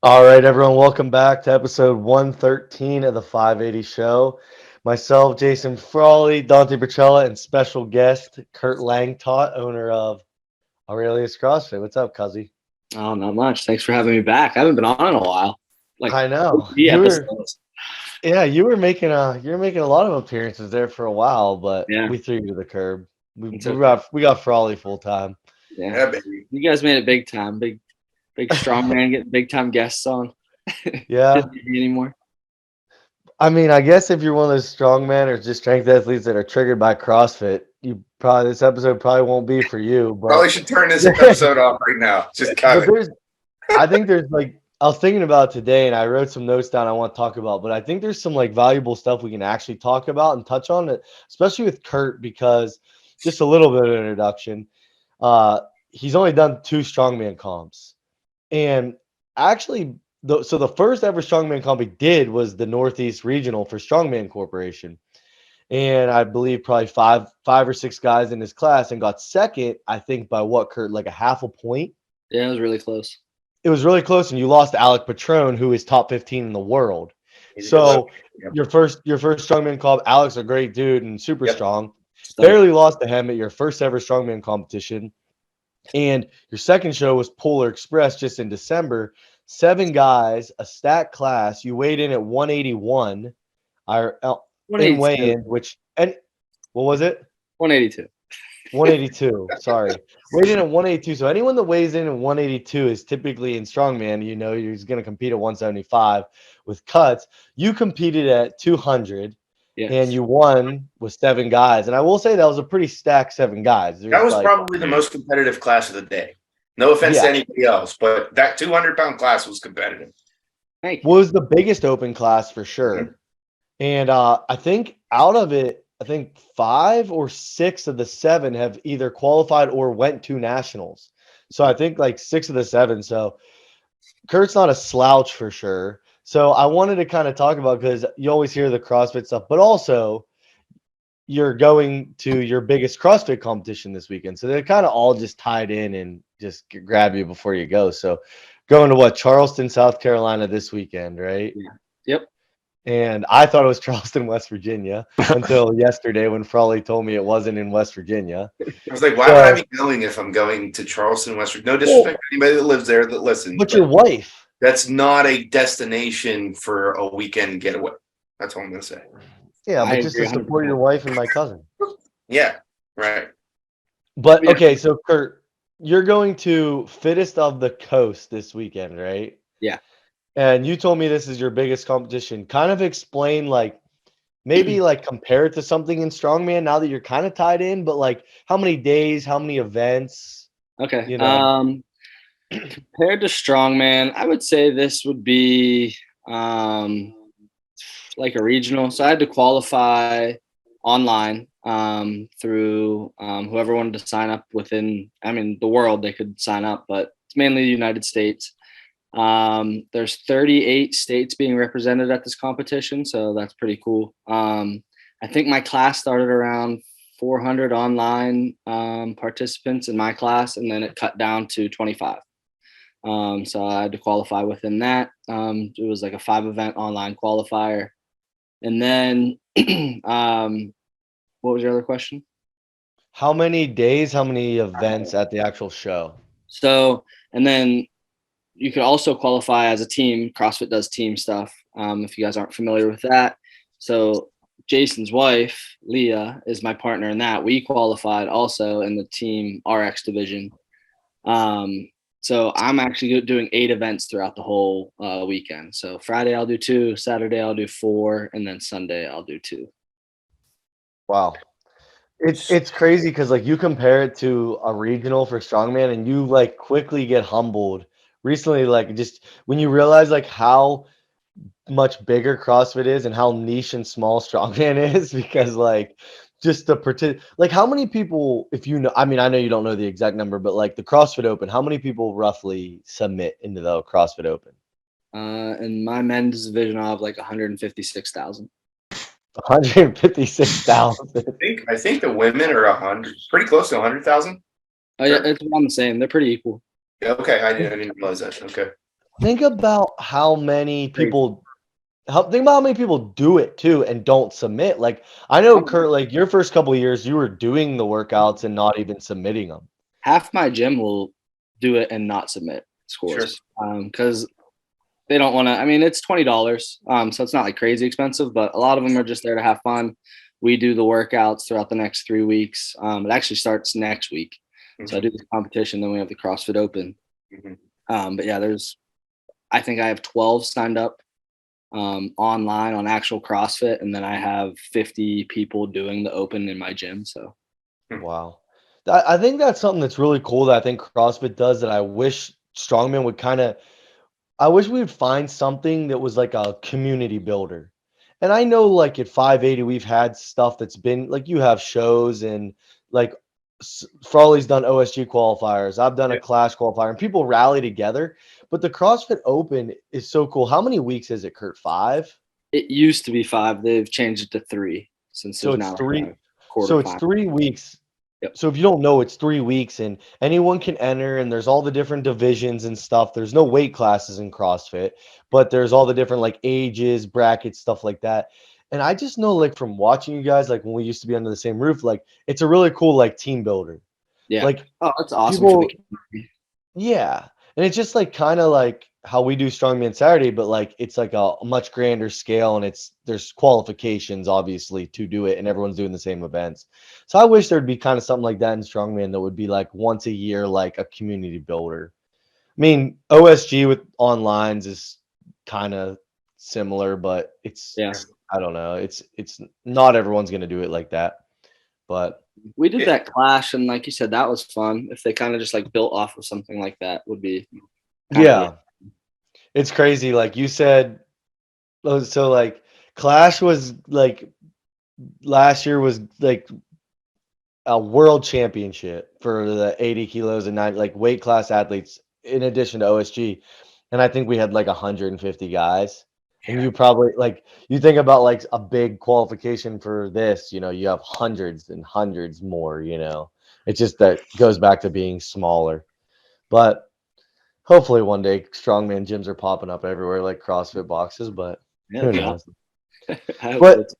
All right, everyone, welcome back to episode 113 of the 580 show. Myself, Jason Frawley, Dante Bercella, and special guest, Curt Lanctot, owner of Aurelius CrossFit. What's up, Cuzzy? Oh, not much. Thanks for having me back. I haven't been on in a while. Like I know. the episodes. You were making a lot of appearances there for a while, but Yeah. we threw you to the curb. We, It's we okay. got Frawley full time. Yeah. Yeah, baby. You guys made it big time. Big strong man getting big time guests on. Yeah. Didn't need me anymore. I mean, I guess if you're one of those strongmen or just strength athletes that are triggered by CrossFit, this episode probably won't be for you. But Probably should turn this episode off right now. Just cut but it. I think there's I was thinking about it today, and I wrote some notes down I want to talk about. But I think there's some valuable stuff we can actually talk about and touch on it, especially with Curt, because just a little bit of introduction. He's only done 2 strongman comps, and actually, the first ever strongman comp he did was the Northeast Regional for Strongman Corporation, and I believe probably five or six guys in his class, and got second. I think by what, Curt, like a half a point. Yeah, it was really close. It was really close, and you lost to Alec Patron, who is top 15 in the world. So Yep. your first strongman comp, Alec's a great dude and super Yep. strong. Stunning. Barely lost to him at your first ever strongman competition. And your second show was Polar Express just in December. 7 guys, a stacked class. You weighed in at 181. In weigh-in, and what was it? 182. 182. Sorry. Weighed in at 182. So anyone that weighs in at 182 is typically in strongman. He's going to compete at 175 with cuts. You competed at 200. Yes. And you won with 7 guys. And I will say that was a pretty stacked 7 guys. That was probably the most competitive class of the day. No offense to anybody else, but that 200-pound class was competitive. Thank you. Was the biggest open class for sure. Mm-hmm. And I think out of it, 5 or 6 of the 7 have either qualified or went to nationals. So I think 6 of the 7. So Curt's not a slouch for sure. So I wanted to kind of talk about, because you always hear the CrossFit stuff, but also you're going to your biggest CrossFit competition this weekend. So they're kind of all just tied in and just grab you before you go. So going to Charleston, South Carolina this weekend, right? Yeah. Yep. And I thought it was Charleston, West Virginia until yesterday when Frawley told me it wasn't in West Virginia. I was like, why would I be going if I'm going to Charleston, West Virginia? No disrespect to anybody that lives there that listens. But your wife. That's not a destination for a weekend getaway. That's all I'm going to say. Yeah, I but just to agree support 100%. your wife and my cousin. Yeah, right. But, okay, so Curt, you're going to Fittest of the Coast this weekend, right? Yeah. And you told me this is your biggest competition. Kind of explain, maybe compare it to something in strongman now that you're kind of tied in, but how many days, how many events? Okay. Compared to strongman, I would say this would be like a regional. So I had to qualify online through whoever wanted to sign up within, the world. They could sign up, but it's mainly the United States. There's 38 states being represented at this competition, so that's pretty cool. I think my class started around 400 online participants in my class, and then it cut down to 25. So I had to qualify within that. It was like a 5-event online qualifier. And then what was your other question? How many days, how many events at the actual show? So, and then you could also qualify as a team. CrossFit does team stuff, if you guys aren't familiar with that. So Jason's wife, Leah, is my partner in that. We qualified also in the team RX division. So I'm actually doing 8 events throughout the whole weekend. So Friday I'll do 2, Saturday I'll do 4, and then Sunday I'll do 2. Wow. It's crazy because you compare it to a regional for strongman and you quickly get humbled. Recently, just when you realize how much bigger CrossFit is and how niche and small strongman is, because just the how many people, if you know, I know you don't know the exact number, but the CrossFit Open, how many people roughly submit into the CrossFit Open? In my men's division, I have 156,000. 156,000. I think the women are 100, pretty close to 100,000. Oh yeah, it's around the same. They're pretty equal. Yeah, okay, I didn't realize that. Okay. think about how many Crazy. people think about how many people do it too and don't submit. Like I know, Curt, like your first couple of years, you were doing the workouts and not even submitting them. Half my gym will do it and not submit scores because they don't want to. I mean, it's $20, so it's not like crazy expensive, but a lot of them are just there to have fun. We do the workouts throughout the next 3 weeks. It actually starts next week, so I do the competition. Then we have the CrossFit Open. But yeah, I think I have 12 signed up online on actual CrossFit, and then I have 50 people doing the Open in my gym. So wow, I think that's something that's really cool that I think CrossFit does that I wish strongman would kind of. I wish we would find something that was like a community builder. And I know like at 580, we've had stuff that's been like you have shows and like Frawley's done OSG qualifiers. I've done a class qualifier and people rally together. But the CrossFit Open is so cool. How many weeks is it, Curt? 5? it used to be 5. They've changed it to 3 since So there's it's now 3. quarter So it's 5. 3 weeks. Yep. So if you don't know, it's 3 weeks and anyone can enter and there's all the different divisions and stuff. There's no weight classes in CrossFit, but there's all the different like ages, brackets, stuff like that. And I just know like from watching you guys, like when we used to be under the same roof, like it's a really cool like team builder. Yeah. Like That's awesome people, for the community. yeah. And it's just like kind of like how we do Strongman Saturday, but like it's like a much grander scale and there's qualifications obviously to do it and everyone's doing the same events. So I wish there'd be kind of something like that in Strongman that would be like once a year, like a community builder. I mean, OSG with onlines is kind of similar, but I don't know. It's not everyone's gonna do it like that. But We did that clash, and like you said, that was fun. If they kind of just like built off of something like that, would be yeah. It's crazy. Like you said, so like Clash was like last year was like a world championship for the 80 kilos and 90 like weight class athletes in addition to OSG. And I think we had like 150 guys. And you probably like you think about like a big qualification for this, you know, you have hundreds and hundreds more, you know. It's just that goes back to being smaller. But hopefully one day strongman gyms are popping up everywhere like CrossFit boxes, but who knows? But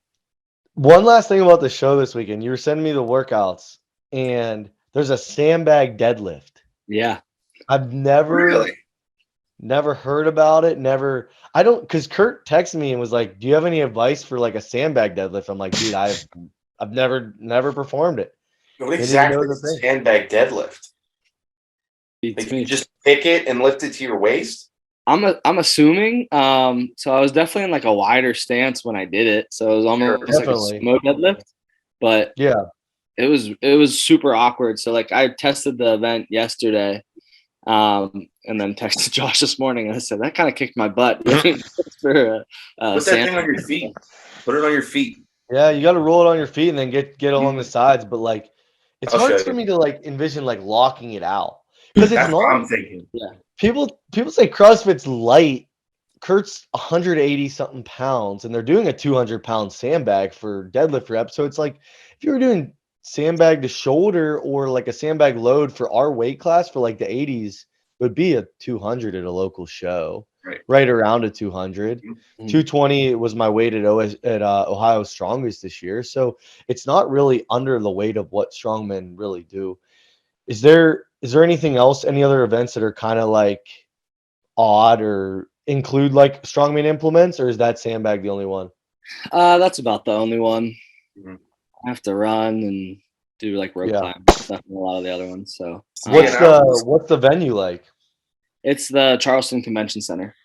one last thing about the show this weekend, you were sending me the workouts and there's a sandbag deadlift. Yeah. I've never heard about it. Because Curt texted me and was like, do you have any advice for like a sandbag deadlift? I'm like, dude, I've never performed it. What exactly is a sandbag deadlift? Like you just pick it and lift it to your waist? I'm assuming. So I was definitely in like a wider stance when I did it. So it was almost like a sumo deadlift. But yeah, it was super awkward. So like I tested the event yesterday, and then texted Josh this morning and I said that kind of kicked my butt. Put that thing on your feet. Put it on your feet. Yeah, you got to roll it on your feet and then get along the sides. But like, it's hard for me to like envision like locking it out because it's not. What I'm thinking. Yeah. People say CrossFit's light. Curt's 180 something pounds, and they're doing a 200-pound sandbag for deadlift rep. So it's like if you were doing sandbag to shoulder or like a sandbag load for our weight class for like the 80s, it would be a 200 at a local show, right around a 200. 220 was my weight at Ohio Strongest this year. So it's not really under the weight of what strongmen really do. Is there anything else, any other events that are kind of like odd or include like strongman implements, or is that sandbag the only one? That's about the only one. I have to run and do like rope climb stuff and a lot of the other ones. So what's the venue like? It's the Charleston Convention Center.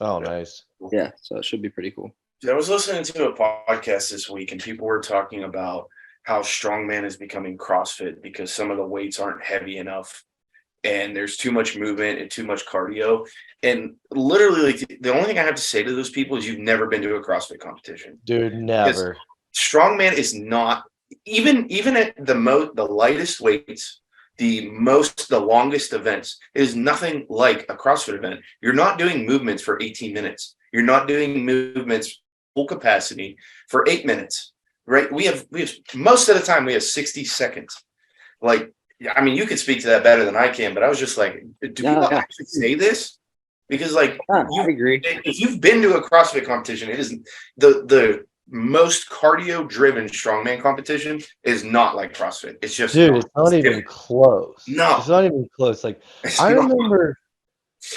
Oh, nice. Yeah, so it should be pretty cool. I was listening to a podcast this week and people were talking about how strongman is becoming CrossFit because some of the weights aren't heavy enough and there's too much movement and too much cardio. And literally, like the only thing I have to say to those people is you've never been to a CrossFit competition. Dude, never. Strongman is not even at the lightest weights, the longest events, it is nothing like a CrossFit event. You're not doing movements for 18 minutes. You're not doing movements full capacity for 8 minutes. Right? We have most of the time we have 60 seconds. Like, I mean, you could speak to that better than I can, but I was just like, do people actually say this? because like I agree. if you've been to a CrossFit competition, it is the most cardio driven strongman competition is not like CrossFit. It's just Dude, not. it's not even close. No, It's not even close. Like it's I not. remember,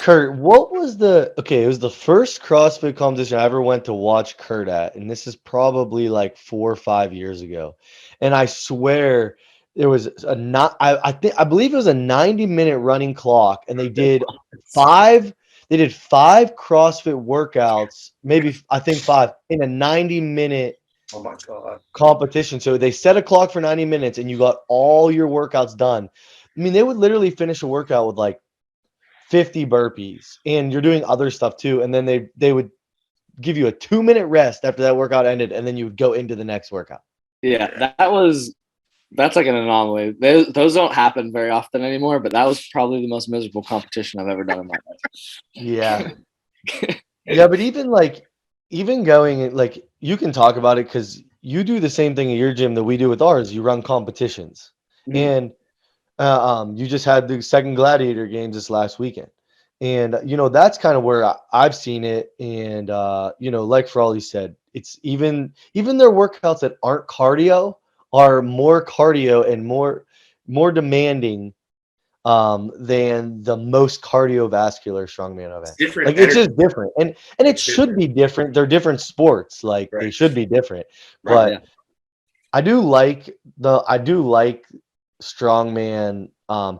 Curt, what was it was the first CrossFit competition I ever went to watch Curt at, and this is probably like 4 or 5 years ago. And I swear there was a not I believe it was a 90-minute running clock, and five they did 5 CrossFit workouts, maybe I think 5 in a 90-minute Oh my god. competition. So they set a clock for 90 minutes and you got all your workouts done. I mean, they would literally finish a workout with like 50 burpees, and you're doing other stuff too. And then they would give you a 2-minute rest after that workout ended, and then you would go into the next workout. Yeah, that's like an anomaly. Those don't happen very often anymore, but that was probably the most miserable competition I've ever done in my life. Yeah. Yeah, but even going, like, you can talk about it because you do the same thing at your gym that we do with ours. You run competitions. Mhm. And you just had the second Gladiator games this last weekend. And that's kind of where I've seen it. And like Frawley said, it's even their workouts that aren't cardio are more cardio and more demanding than the most cardiovascular strongman event. Different Like, it's energy. just different. And it It's should be different. They're different sports. Like, they Right. should be different. Right. But Yeah. I do like strongman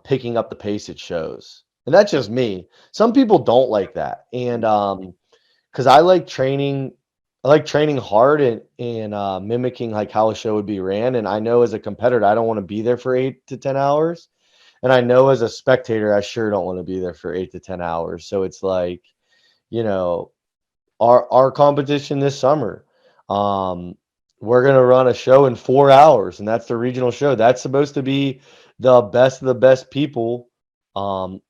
picking up the pace it shows. And that's just me. Some people don't like that. And because I like training hard and mimicking like how a show would be ran. And I know as a competitor, I don't want to be there for 8 to 10 hours. And I know as a spectator, I sure don't want to be there for 8 to 10 hours. So it's like, you know, our competition this summer, we're gonna run a show in 4 hours, and that's the regional show. That's supposed to be the best of the best people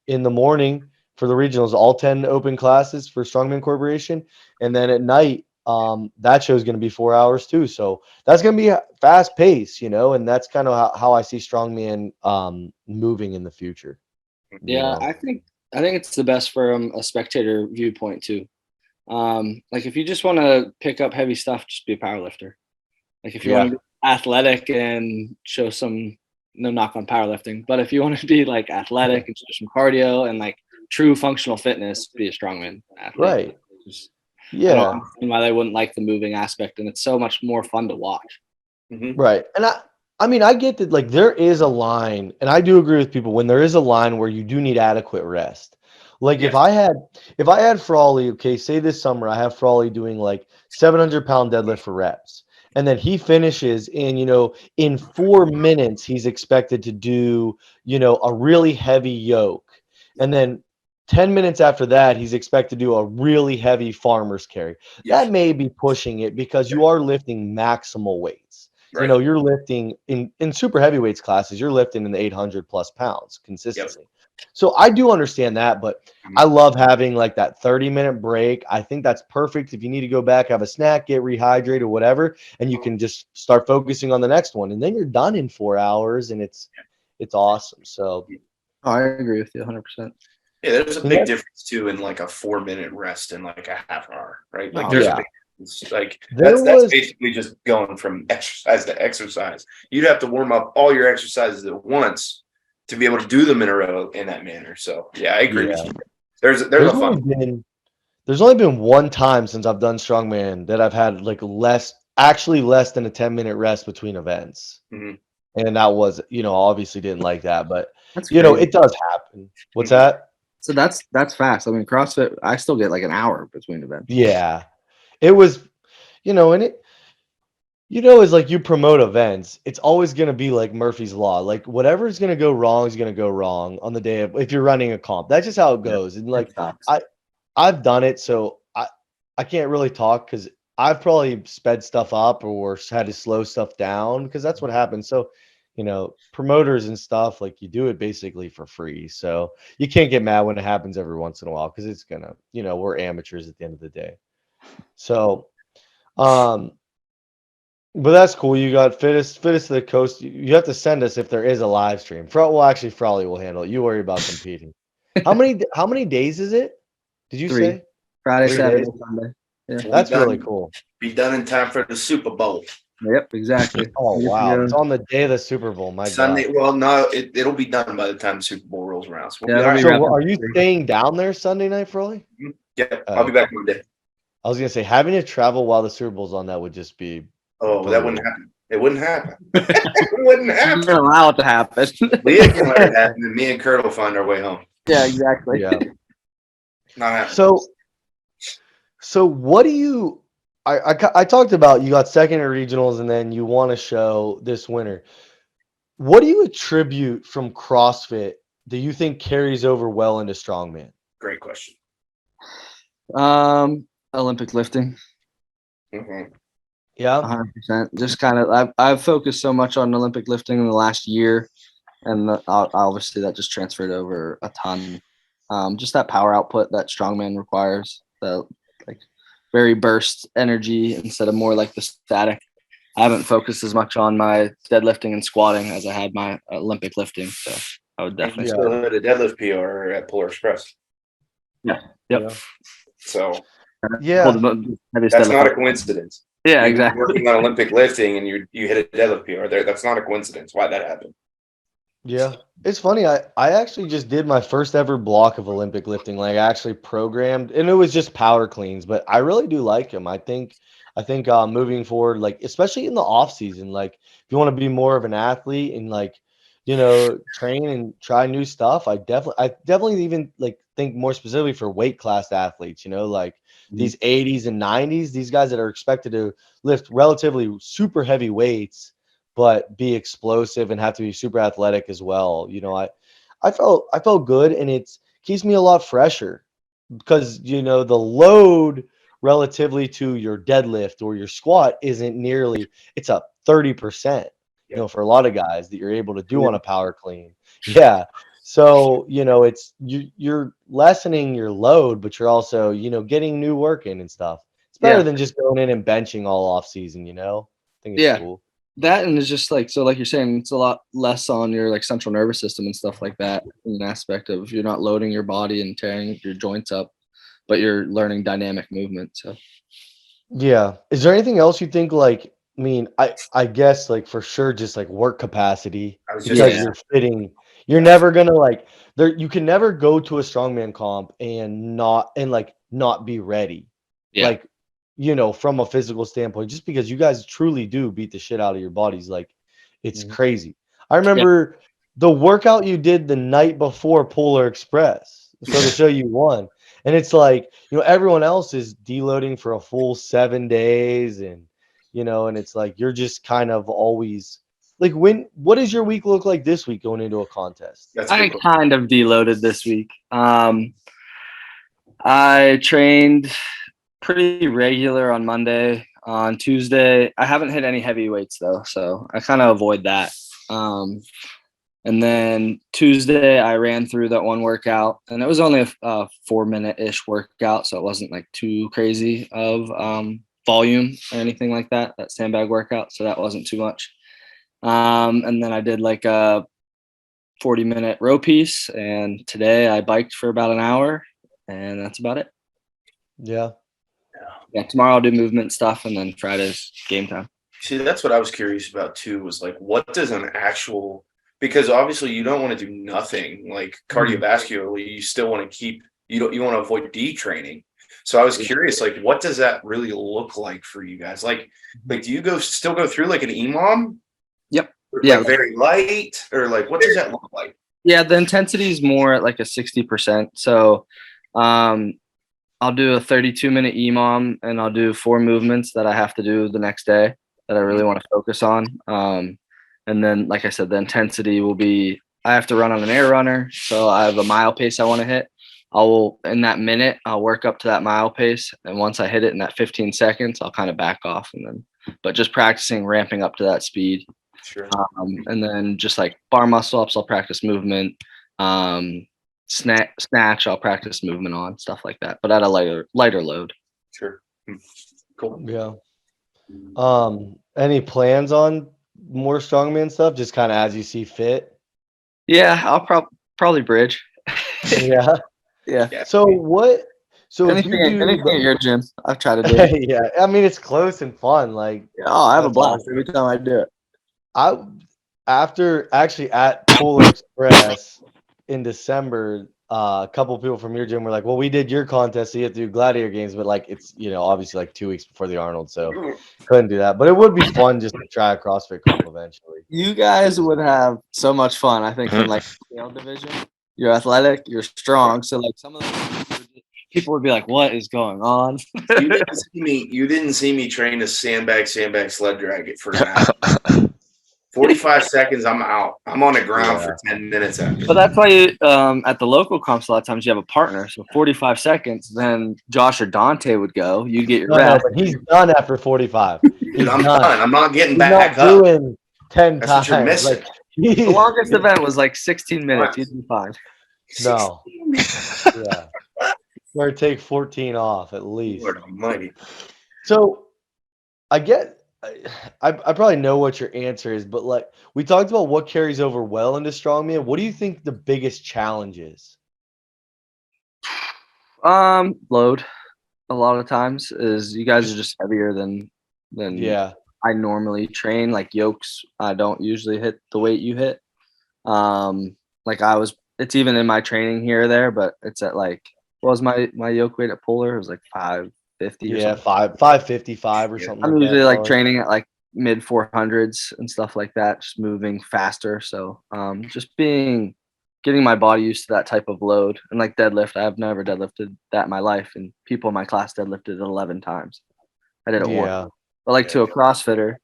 in the morning for the regionals, all 10 open classes for Strongman Corporation. And then at night, that show is going to be 4 hours too. So that's going to be fast pace, and that's kind of how I see Strongman moving in the future. Yeah, I think it's the best from a spectator viewpoint too. Like if you just want to pick up heavy stuff, just be a powerlifter. Like if you want to be athletic and show some, no knock on powerlifting, but if you want to be like athletic and show some cardio and like true functional fitness, be a strongman athlete. Right. Just, Yeah. I don't understand why they wouldn't like the moving aspect, and it's so much more fun to watch. Mm-hmm. Right. And I mean, I get that, like, there is a line, and I do agree with people when there is a line where you do need adequate rest. Like, Yes. if I had Frawley, okay, say this summer I have Frawley doing like 700-pound deadlift for reps, and then he finishes and in 4 minutes he's expected to do a really heavy yoke, and then 10 minutes after that he's expected to do a really heavy farmer's carry. Yes. That may be pushing it because you are lifting maximal weights. Right. You're lifting in super heavyweights classes, you're lifting in the 800 plus pounds consistently. Yep. So I do understand that, but I love having like that 30-minute break. I think that's perfect. If you need to go back, have a snack, get rehydrated, whatever, and you can just start focusing on the next one, and then you're done in 4 hours, and it's awesome. So I agree with you 100%. Yeah, there's a big difference too in like a 4-minute rest and like a half hour, right? Like there's a big difference. Like that's basically just going from exercise to exercise. You'd have to warm up all your exercises at once to be able to do them in a row in that manner. So yeah, I agree with you. There's a fun. There's only been one time since I've done strongman that I've had like less than a 10-minute rest between events. Mm-hmm. And that was, obviously didn't like that, but it does happen. What's that? So that's fast. I mean, CrossFit, I still get like an hour between events. Yeah. It was, and it, is like you promote events, it's always going to be like Murphy's Law. Like whatever is going to go wrong is going to go wrong on the day of, if you're running a comp. That's just how it goes. And like, I've done it, so I can't really talk because I've probably sped stuff up or had to slow stuff down because that's what happens. So, promoters and stuff, like, you do it basically for free. So you can't get mad when it happens every once in a while because it's gonna, we're amateurs at the end of the day. So, but that's cool. You got fittest to the coast. You have to send us if there is a live stream. Frawley will handle it. You worry about competing. How many days is it? Did you 3. say? Friday, 3 Saturday, days? Sunday. Yeah. That's really cool. Be done in time for the Super Bowl. Yep, exactly. Oh, We get to wow. go- It's on the day of the Super Bowl. My Sunday. God. Well, no, it'll be done by the time the Super Bowl rolls around. So we'll Yeah, be all it'll be right. wrapped So up. are you staying down there Sunday night, Froly? Yeah, I'll be back Monday. I was gonna say having to travel while the Super Bowl's on, that would just be Oh, that wouldn't brutal. happen. It wouldn't happen. It wouldn't You're happen. gonna allow it to happen. Leah can let it happen, and me and Curt will find our way home. Yeah, exactly. Yeah. Not happening. So what do you? I talked about you got second at regionals and then you won a show this winter. What do you attribute from CrossFit that you think carries over well into strongman? Great question. Olympic lifting. Mm-hmm. Yeah. 100%. Just kind of, I've focused so much on Olympic lifting in the last year, and obviously that just transferred over a ton. Just that power output that strongman requires, the like very burst energy instead of more like the static. I haven't focused as much on my deadlifting and squatting as I had my Olympic lifting. So I would And you definitely. still had a deadlift PR at Polar Express. Yeah. Yep. Yeah. So Yeah. that's not a coincidence. Yeah, You're exactly. working on Olympic lifting and you hit a deadlift PR there. That's not a coincidence why that happened. Yeah. It's funny. I actually just did my first ever block of Olympic lifting, like actually programmed, and it was just power cleans, but I really do like them. I think moving forward, like especially in the off season, like if you want to be more of an athlete and like, train and try new stuff, I definitely even like think more specifically for weight class athletes, like these 80s and 90s, these guys that are expected to lift relatively super heavy weights but be explosive and have to be super athletic as well. I felt good, and it keeps me a lot fresher because the load relatively to your deadlift or your squat isn't nearly, it's up 30%, for a lot of guys that you're able to do on a power clean. Yeah. So, you're lessening your load, but you're also, getting new work in and stuff. It's better than just going in and benching all off season, I think it's cool. That, and it's just like, so like you're saying, it's a lot less on your like central nervous system and stuff like that, in an aspect of you're not loading your body and tearing your joints up, but you're learning dynamic movement. So yeah. Is there anything else you think, like, I mean, I guess like for sure just like work capacity, I was just because saying, you're fitting, you're never gonna like you can never go to a strongman comp and not be ready. Yeah. Like, from a physical standpoint, just because you guys truly do beat the shit out of your bodies, like it's crazy. I remember the workout you did the night before Polar Express, so to show you won. And it's like, everyone else is deloading for a full 7 days, and and it's like you're just kind of always like, what does your week look like this week going into a contest? that's a I good question. kind of deloaded this week. I trained pretty regular on Monday. On Tuesday, I haven't hit any heavy weights though, so I kind of avoid that. And then Tuesday, I ran through that one workout, and it was only a 4-minute-ish workout, so it wasn't like too crazy of volume or anything like that sandbag workout, so that wasn't too much. And then I did like a 40-minute row piece, and today I biked for about an hour, and that's about it. Yeah. Yeah, tomorrow I'll do movement stuff, and then Friday's game time. See, that's what I was curious about too, was like, what does an actual, because obviously you don't want to do nothing like cardiovascularly, you still want to keep, you want to avoid detraining. So I was curious, like, what does that really look like for you guys? Like do you still go through like an EMOM? Yep. Or Yeah. like very light, or like, what does that look like? Yeah, the intensity is more at like a 60%. So I'll do a 32-minute EMOM, and I'll do 4 movements that I have to do the next day that I really want to focus on. And then, like I said, the intensity will be, I have to run on an air runner. So I have a mile pace I want to hit. In that minute, I'll work up to that mile pace. And once I hit it in that 15 seconds, I'll kind of back off. But just practicing ramping up to that speed. Sure. And then just like bar muscle ups, I'll practice movement. Snatch, I'll practice movement on, stuff like that, but at a lighter load. Sure. Cool. Yeah. Any plans on more strongman stuff, just kind of as you see fit? Yeah, I'll probably bridge. Yeah. Yeah. So So if you anything at your gym, I've tried to do. yeah, I mean it's close and fun. Like, Oh, I have a that's blast awesome. every time I do it. I after actually at Polar Express in December, a couple people from your gym were like, "Well, we did your contest, so you have to do gladiator games, but like it's obviously like 2 weeks before the Arnold, so couldn't do that. But it would be fun just to try a CrossFit comp eventually. You guys would have so much fun. I think in like the male division, you're athletic, you're strong. So like some of the people would be like, "What is going on?" You didn't see me train a sandbag sled drag it for an hour. 45 seconds, I'm out. I'm on the ground for 10 minutes after. But that's why you, at the local comps, a lot of times you have a partner. So 45 seconds, then Josh or Dante would go. You get your No, rest. but he's done after 45. Dude, I'm done. I'm not getting He's back not up. doing 10 That's what you're times. missing. Like, The longest event was like 16 minutes. You'd be fine. No. Yeah. Or take 14 off at least. Lord almighty. So I probably know what your answer is, but like we talked about what carries over well into strongman. What do you think the biggest challenge is? Load. A lot of times is you guys are just heavier than Yeah. I normally train. Like yokes, I don't usually hit the weight you hit. Like it's even in my training here or there, but it's at like, what was my yoke weight at Polar? It was like 550 or something. 555 or something. I'm like usually that, like probably. training at like mid 400s and stuff like that, just moving faster. So just getting my body used to that type of load. And like deadlift, I've never deadlifted that in my life, and people in my class deadlifted it 11 times. I did it once. But like to a CrossFitter,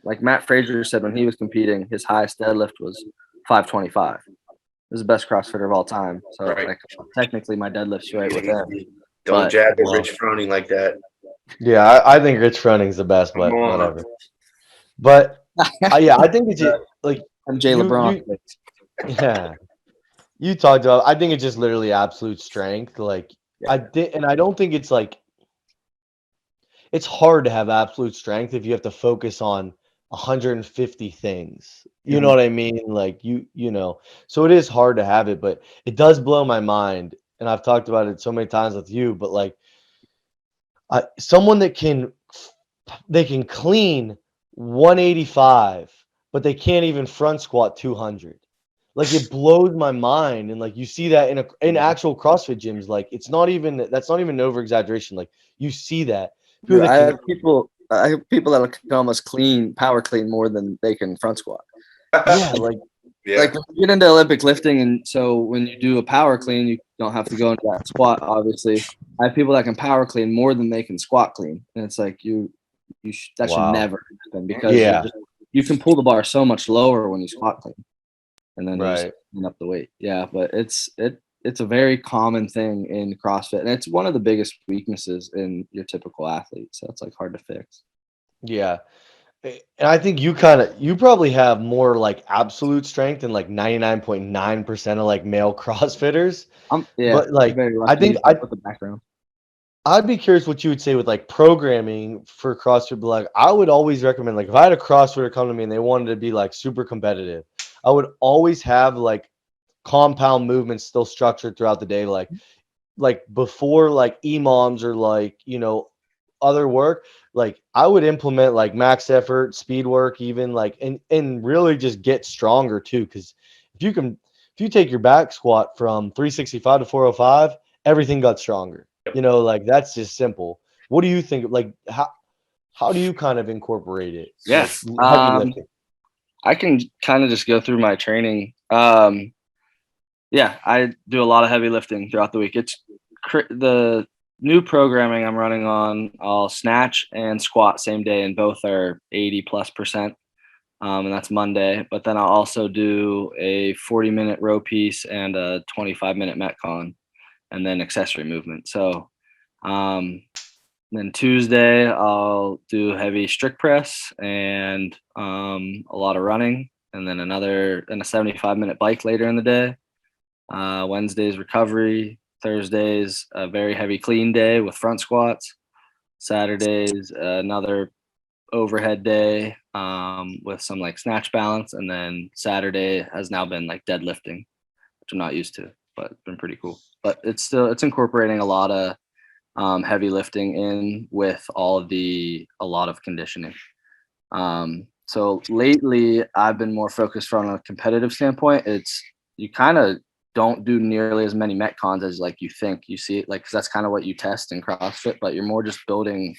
like Matt Frazier said when he was competing, his highest deadlift was 525. He was the best CrossFitter of all time. So like technically my deadlift's right with him. Don't jab at Rich Froning like that. Yeah, I think Rich Froning's the best, but whatever. But yeah, I think it's just like MJ LeBron. Yeah. You talked about, I think it's just literally absolute strength. Like I don't think it's like, it's hard to have absolute strength if you have to focus on 150 things. You know what I mean? Like so it is hard to have it, but it does blow my mind. And I've talked about it so many times with you, but like someone that they can clean 185, but they can't even front squat 200. Like it blows my mind, and like you see that in actual CrossFit gyms. Like that's not even an over exaggeration. Like you see that I have people that can almost power clean more than they can front squat. Yeah, like when you get into Olympic lifting, and so when you do a power clean, you don't have to go into that squat. Obviously, I have people that can power clean more than they can squat clean, and it's like that should never happen because you can pull the bar so much lower when you squat clean. And then you just clean up the weight. Yeah, but it's a very common thing in CrossFit, and it's one of the biggest weaknesses in your typical athlete. So it's like hard to fix. Yeah, and I think you probably have more like absolute strength than like 99.9% of like male CrossFitters. But like I think with the background. I'd be curious what you would say with like programming for CrossFit. But like I would always recommend, like if I had a CrossFitter come to me and they wanted to be like super competitive, I would always have like compound movements still structured throughout the day, like before like EMOMs or like other work. Like I would implement like max effort, speed work, even like and really just get stronger too. Because if you take your back squat from 365 to 405, everything got stronger. Like that's just simple. What do you think? Like how do you kind of incorporate it? Yeah. Like, heavy lifting? I can kind of just go through my training. I do a lot of heavy lifting throughout the week. It's the new programming I'm running on. I'll snatch and squat same day, and both are 80+%. And that's Monday. But then I'll also do a 40-minute row piece and a 25-minute Metcon, and then accessory movement. So then Tuesday I'll do heavy strict press and a lot of running, and then a 75-minute bike later in the day. Wednesday's recovery. Thursday's a very heavy clean day with front squats. Saturday's another overhead day with some like snatch balance, and then Saturday has now been like deadlifting, which I'm not used to. but it's been pretty cool. But it's incorporating a lot of heavy lifting in with a lot of conditioning. So lately I've been more focused from a competitive standpoint. You kind of don't do nearly as many metcons as like you think you see it, like, cause that's kind of what you test in CrossFit, but you're more just building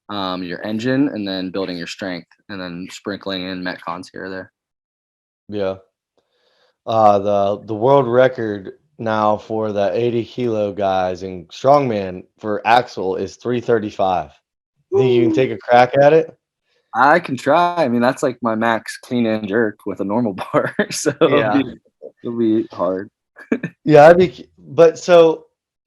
your engine and then building your strength and then sprinkling in metcons here or there. Yeah. The world record now for the 80 kilo guys in strongman for Axel is 335. Think you can take a crack at it? I can try. I mean, that's like my max clean and jerk with a normal bar. So Yeah. it'll be hard. Yeah,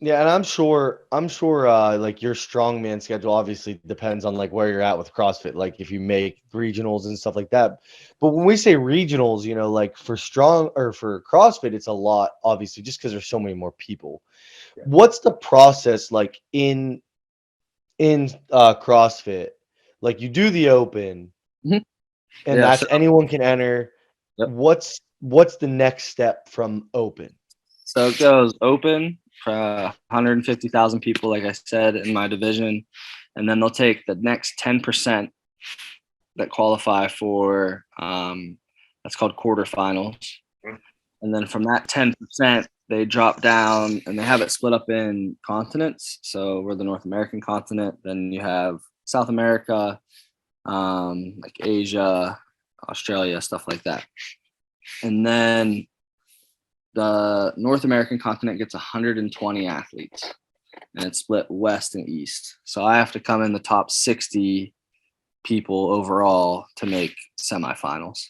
yeah, and I'm sure like your strongman schedule obviously depends on like where you're at with CrossFit, like if you make regionals and stuff like that. But when we say regionals, like for CrossFit, it's a lot, obviously, just because there's so many more people. Yeah. What's the process like in CrossFit? Like you do the open, Mhm. and Yeah, that's anyone can enter. Yep. What's the next step from open? So it goes open for 150,000 people, like I said, in my division. And then they'll take the next 10% that qualify for that's called quarterfinals. And then from that 10%, they drop down and they have it split up in continents. So we're the North American continent. Then you have South America, like Asia, Australia, stuff like that. And then the North American continent gets 120 athletes, and it's split west and east. So I have to come in the top 60 people overall to make semifinals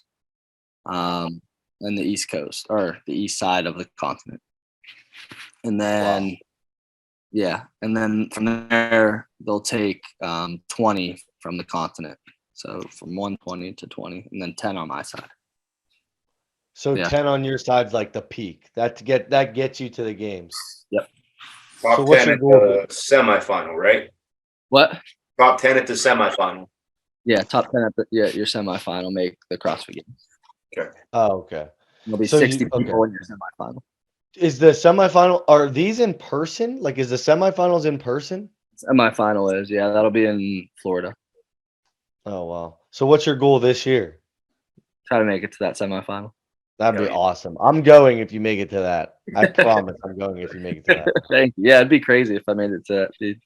in the East Coast or the east side of the continent. And then, wow. Yeah, and then from there, they'll take 20 from the continent. So from 120 to 20, and then 10 on my side. So yeah. 10 on your side's like the peak. That gets you to the games. Yep. Top 10 at the semifinal, right? What? Top 10 at the semifinal. Yeah, top 10 at your semifinal make the CrossFit Games. Okay. Oh, okay. There'll be 60 people in your semifinal. Is the semifinal, are these in person? Like, is the semifinals in person? Semifinal is, yeah. That'll be in Florida. Oh, wow. So what's your goal this year? Try to make it to that semifinal. That'd be awesome. I'm going if you make it to that. I promise I'm going if you make it to that. Thank you. Yeah, it'd be crazy if I made it to that, dude.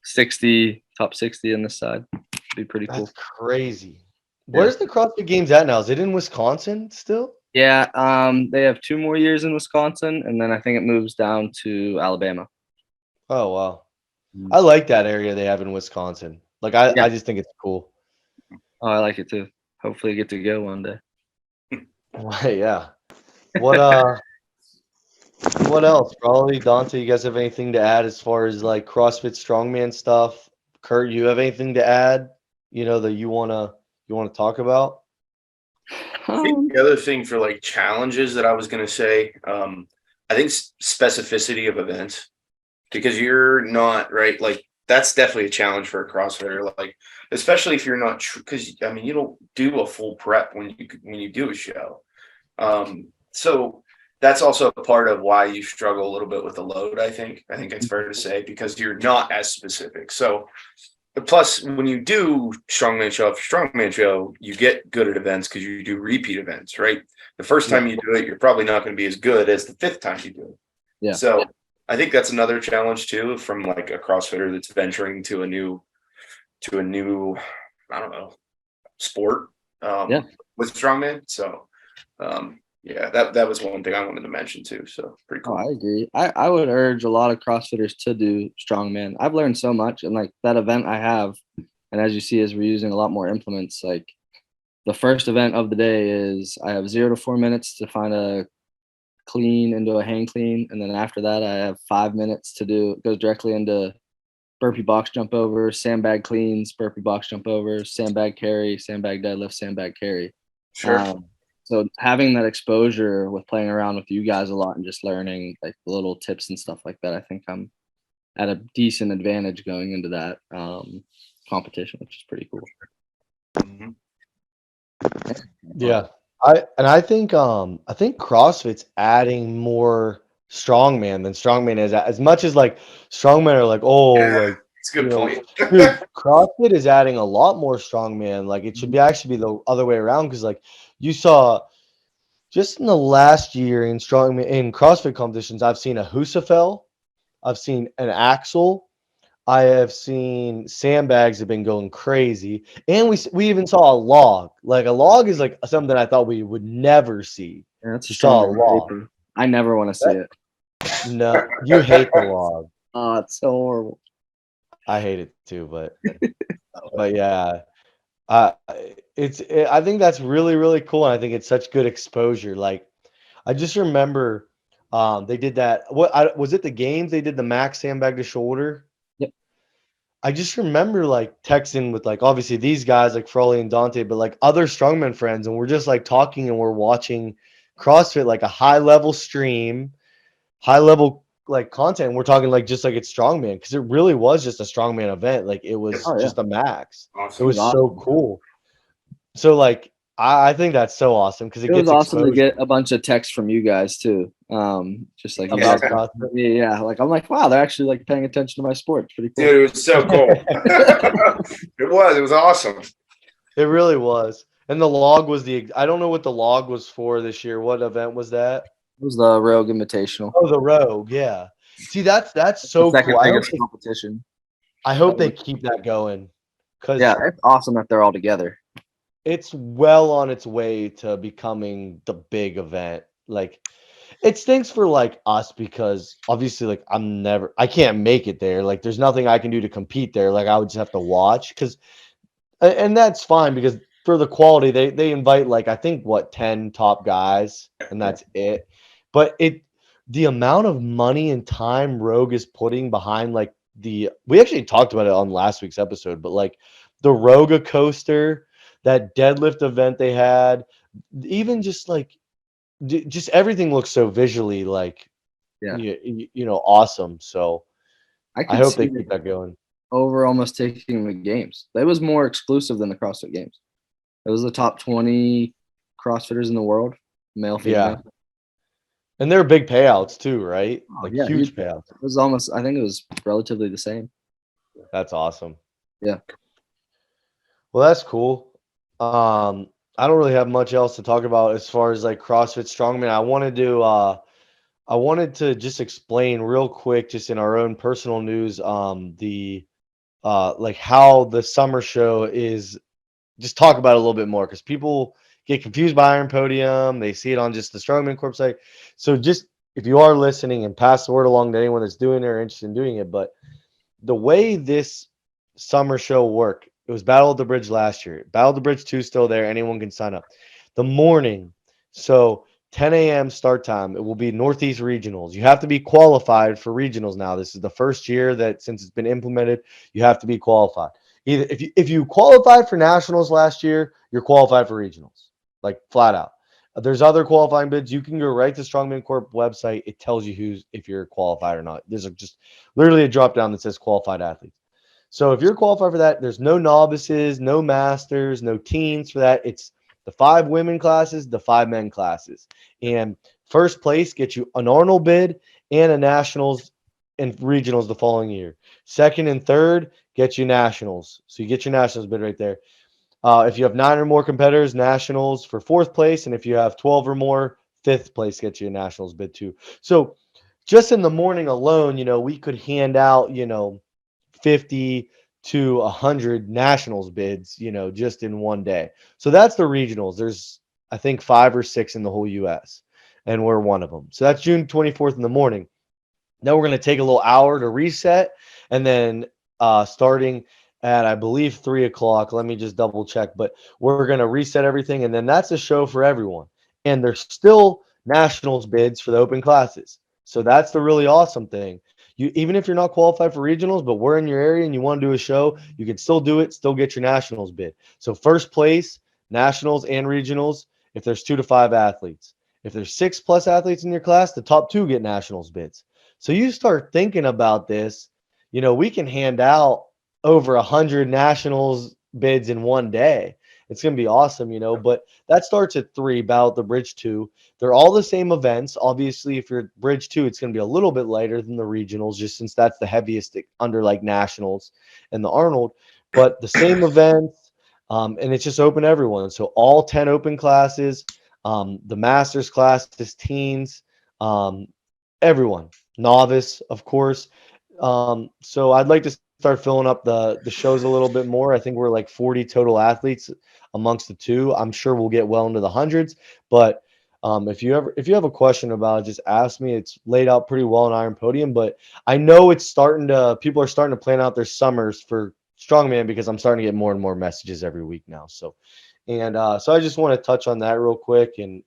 60, top 60 on this side. It'd be pretty cool. That's crazy. Where's the CrossFit Games at now? Is it in Wisconsin still? Yeah, they have 2 more years in Wisconsin, and then I think it moves down to Alabama. Oh, wow. I like that area they have in Wisconsin. Like, I just think it's cool. Oh, I like it too. Hopefully I get to go one day. Right, yeah. What else? Probably Dante, you guys have anything to add as far as like CrossFit strongman stuff? Curt, you have anything to add, that you wanna talk about? I think the other thing for like challenges that I was gonna say, I think specificity of events, because you're not right. Like that's definitely a challenge for a CrossFitter. Like especially if you're not, because I mean you don't do a full prep when you do a show. So that's also a part of why you struggle a little bit with the load. I think it's fair to say, because you're not as specific. So. Plus, when you do strongman show, you get good at events because you do repeat events, right? The first time you do it, you're probably not going to be as good as the 5th time you do it. Yeah. So I think that's another challenge too, from like a CrossFitter that's venturing to a new, I don't know, sport with strongman. So yeah, that was one thing I wanted to mention too. So pretty cool. Oh, I agree. I would urge a lot of CrossFitters to do strongman. I've learned so much, and like that event I have, and as you see, is we're using a lot more implements. Like the first event of the day is I have 0 to 4 minutes to find a clean into a hang clean, and then after that I have 5 minutes to do. It goes directly into burpee box jump over, sandbag cleans, burpee box jump over, sandbag carry, sandbag deadlift, sandbag carry. Sure. So having that exposure with playing around with you guys a lot and just learning like little tips and stuff like that, I think I'm at a decent advantage going into that competition, which is pretty cool. Mm-hmm. Yeah. I think CrossFit's adding more strongman than strongman is. As much as like strongmen are like, oh, Yeah, like, it's a good point. dude, CrossFit is adding a lot more strongman. Like it should be actually be the other way around because like you saw just in the last year in strongman in CrossFit competitions, I've seen a Husafel, I've seen an Axel, I have seen sandbags have been going crazy, and we even saw a log. Like a log is like something I thought we would never see. Yeah, that's a We saw a strong log. paper. I never want to see it. No, you hate the log. Oh, it's so horrible. I hate it too, but yeah, uh, I think that's really really cool, and I think it's such good exposure. Like I just remember, they did that. Was it the games? They did the max sandbag to shoulder. Yep. I just remember like texting with like obviously these guys like Froley and Dante, but like other strongman friends, and we're just like talking and we're watching CrossFit like a high level stream, high level like content. And we're talking like just like it's strongman because it really was just a strongman event. Like it was Oh yeah, just a max. It Awesome. was awesome. so cool. So like I think that's so awesome because it It was gets awesome to exposure get a bunch of texts from you guys too. Just like you about guys, CrossFit. yeah. Like I'm like, wow, they're actually like paying attention to my sport. It's pretty cool. Dude, it was so cool. It was awesome. It really was. And the log was I don't know what the log was for this year. What event was that? It was the Rogue Invitational. Oh, the Rogue, yeah. See, that's so The second cool. biggest competition. I hope they keep that going because Yeah, it's awesome that they're all together. it's well on its way to becoming the big event. Like it stinks for like us because obviously like I can't make it there. Like there's nothing I can do to compete there. Like I would just have to watch and that's fine because for the quality they invite like I think what 10 top guys and that's it. But the amount of money and time Rogue is putting behind like we actually talked about it on last week's episode, but like the Roga coaster, that deadlift event they had, even just like just everything looks so visually like Yeah, awesome. So I I could hope they see keep that going. over almost taking the games. That was more exclusive than the CrossFit Games. It was the top 20 CrossFitters in the world, male, female. Yeah. And they're big payouts too, right? Oh, Like yeah, huge payouts. It was almost, I think it was relatively the same. That's awesome. Yeah. Well, that's cool. I don't really have much else to talk about as far as like CrossFit Strongman. I wanted to just explain real quick, just in our own personal news, the like how the summer show is. Just talk about it a little bit more because people get confused by Iron Podium. They see it on just the Strongman Corp site. So just if you are listening and pass the word along to anyone that's doing it or interested in doing it, but the way this summer show worked, it was Battle of the Bridge last year. Battle of the Bridge 2 still there. Anyone can sign up. The morning, so 10 a.m. start time. It will be Northeast Regionals. You have to be qualified for regionals now. This is the first year that since it's been implemented, you have to be qualified. Either if you qualified for nationals last year, you're qualified for regionals, like flat out. There's other qualifying bids. You can go right to Strongman Corp website. It tells you if you're qualified or not. There's just literally a drop down that says qualified athletes. So if you're qualified for that, there's no novices, no masters, no teens for that. It's the 5 women classes, the 5 men classes. And first place gets you an Arnold bid and a nationals and regionals the following year. Second and third get you nationals. So you get your nationals bid right there. If you have 9 or more competitors, nationals for 4th place. And if you have 12 or more, 5th place gets you a nationals bid too. So just in the morning alone, we could hand out, 50 to 100 nationals bids, just in one day. So that's the regionals. There's, I think, 5 or 6 in the whole US, and we're one of them. So that's June 24th in the morning. Now we're going to take a little hour to reset, and then starting at, I believe, 3 o'clock. Let me just double check, but we're going to reset everything, and then that's a show for everyone. And there's still nationals bids for the open classes. So that's the really awesome thing. Even if you're not qualified for regionals, but we're in your area and you want to do a show, you can still do it, still get your nationals bid. So first place, nationals and regionals, if there's 2 to 5 athletes. If there's 6+ athletes in your class, the top 2 get nationals bids. So you start thinking about this, we can hand out over 100 nationals bids in one day. It's going to be awesome, you know, but that starts at 3, Battle at the Bridge 2. They're all the same events. Obviously, if you're Bridge 2, it's going to be a little bit lighter than the regionals, just since that's the heaviest under like nationals and the Arnold, but the same events. And it's just open to everyone. So all 10 open classes, the masters classes, teens, everyone, novice, of course. So I'd like to start filling up the shows a little bit more. I think we're like 40 total athletes amongst the two. I'm sure we'll get well into the hundreds, but if you have a question about it, just ask me. It's laid out pretty well on Iron Podium, but I know people are starting to plan out their summers for strongman because I'm starting to get more and more messages every week now. So I just want to touch on that real quick and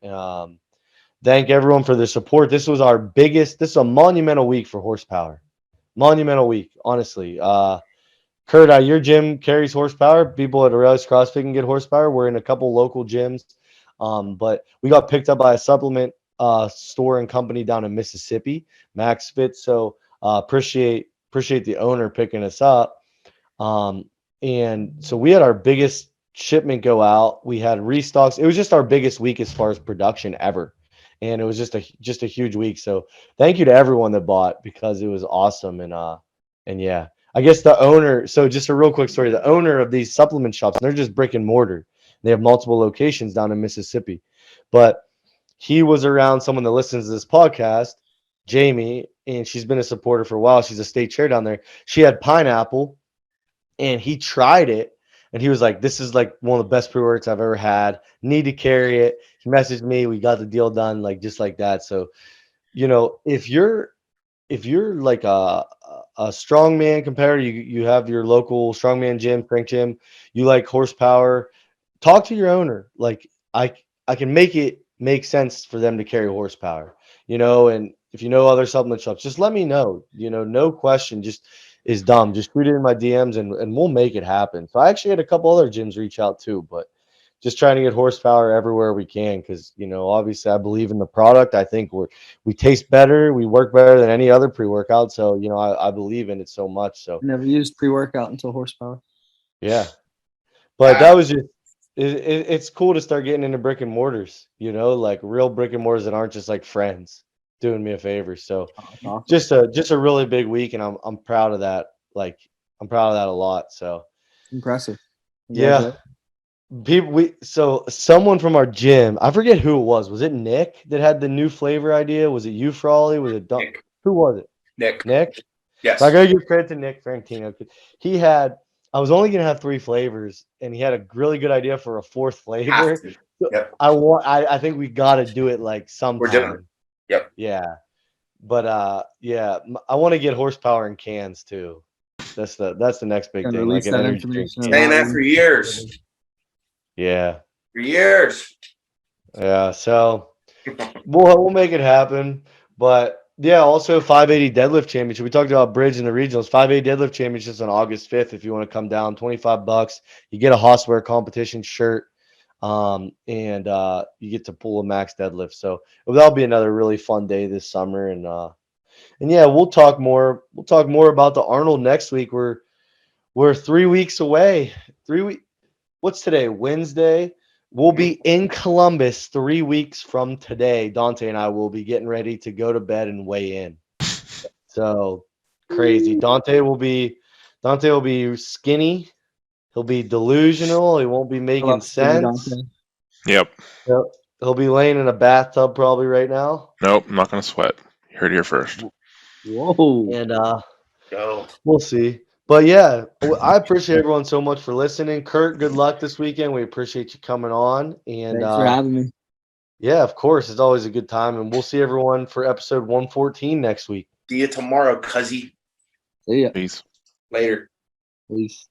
thank everyone for the support. This is a monumental week for horsepower. Monumental week, honestly. Curt, your gym carries horsepower. People at Aurelius CrossFit can get horsepower. We're in a couple local gyms, but we got picked up by a supplement store and company down in Mississippi, MaxFit. So appreciate the owner picking us up. And so we had our biggest shipment go out. We had restocks. It was just our biggest week as far as production ever. And it was just a huge week. So thank you to everyone that bought because it was awesome. And yeah, I guess the owner. So just a real quick story. The owner of these supplement shops, they're just brick and mortar. They have multiple locations down in Mississippi, but he was around someone that listens to this podcast, Jamie, and she's been a supporter for a while. She's a state chair down there. She had pineapple and he tried it. And he was like, this is like one of the best pre-works I've ever had. Need to carry it. He messaged me. We got the deal done, like just like that. So, you know, if you're like a strongman competitor, you have your local strongman gym, strength gym, you like horsepower, talk to your owner. Like I can make it make sense for them to carry horsepower, you know, and if you know other supplement shops, just let me know, you know, no question, just is dumb. Just shoot it in my DMs and we'll make it happen. So I actually had a couple other gyms reach out too, but just trying to get horsepower everywhere we can because, you know, obviously I believe in the product. I think we taste better. We work better than any other pre-workout. So, you know, I believe in it so much. So Never used pre-workout until horsepower. yeah. But that was just it's cool to start getting into brick and mortars, you know, like real brick and mortars that aren't just like friends doing me a favor. So Awesome. just a really big week, and I'm proud of that. Like I'm proud of that a lot. So Impressive. yeah. So someone from our gym, I forget who it was. Was it Nick that had the new flavor idea? Was it you, Frawley? Was it Nick. Who was it? Nick. Yes. So I gotta give credit to Nick Frantino. I was only gonna have 3 flavors, and he had a really good idea for a 4th flavor. So Yep. I think we gotta do it like sometime. We're doing it. Yep. Yeah. But yeah, I want to get horsepower in cans too. That's the next big thing. Like an energy drink. Saying that for years. Yeah. For years. Yeah. So we'll make it happen. But yeah, also 580 deadlift championship. We talked about bridge in the regionals. 580 deadlift championships on August 5th. If you want to come down, $25. You get a Hosswear competition shirt. And you get to pull a max deadlift. So that'll be another really fun day this summer. And yeah, we'll talk more about the Arnold next week. We're 3 weeks away. What's today? Wednesday. We'll be in Columbus 3 weeks from today. Dante and I will be getting ready to go to bed and weigh in. So crazy. Dante will be skinny. He'll be delusional. He won't be making sense. Yep. He'll be laying in a bathtub probably right now. Nope, I'm not gonna sweat. You heard it here first. Whoa. And we'll see. But yeah, I appreciate everyone so much for listening. Curt, good luck this weekend. We appreciate you coming on. And thanks for having me. Yeah, of course. It's always a good time. And we'll see everyone for episode 114 next week. See you tomorrow, cuzzy. See ya. Peace. Later. Peace.